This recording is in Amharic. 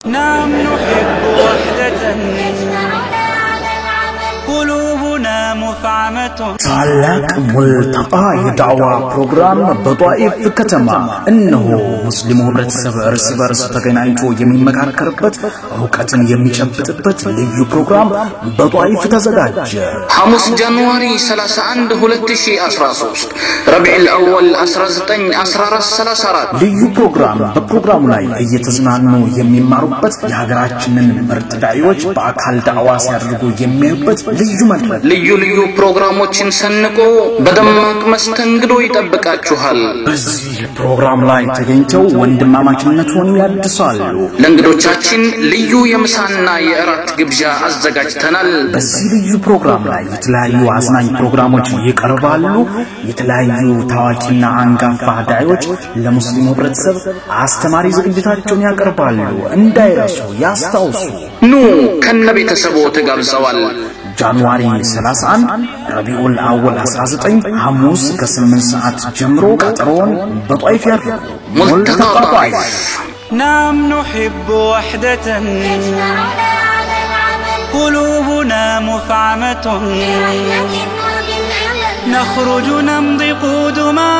نعم نحب وحدة قلوبنا مفعمة ታላቅ ሙልተቃ የዳዋ ፕሮግራም በጧኢፍ ከተማ እነሆ ሙስሊሙ ህብረተሰብ እርስ በርስ ተገናኝቶ የሚመካከርበት ዕውቀትን የሚጨብጥበት ልዩ ፕሮግራም በጧኢፍ ተዘጋጀ። ሐሙስ ጃንዋሪ 31 2013 ረቢዕ አልአወል 1914 ልዩ ፕሮግራም በፕሮግራሙ ላይ እየተዝናኑ የሚማሩበት የሀገራችንን ምርጥ ዳዒዎች በአካል ዳዋ ሲያደርጉ የሚያዩበት ልዩ መድረክ ልዩ ፕሮግራሞችን ሰንቆ በደማቅ መስተንግዶ ይጠብቃችኋል። በዚህ ፕሮግራም ላይ ተገኝተው ወንድማማችነቱን ያድሳሉ። ለእንግዶቻችን ልዩ የምሳና የእራት ግብዣ አዘጋጅተናል። በዚህ ልዩ ፕሮግራም ላይ የተለያዩ አዝናኝ ፕሮግራሞች ይቀርባሉ። የተለያዩ ታዋቂና አንጋፋ ዳዒዎች ለሙስሊሙ ህብረተሰብ አስተማሪ ዝግጅታቸውን ያቀርባሉ። እንዳይረሱ ያስታውሱ። ኑ ከነቤተሰቦ ተጋብዘዋል። ጃንዋሪ 31 ረቢዑል አወል 19 ሐሙስ ከ8 ሰዓት ጀምሮ ቀጠሮን በጧኢፍ ያድርጉ። ሙልተቃ ጧኢፍ نعم نحب وحدة قلوبنا مفعمة نخرج نمضي قدما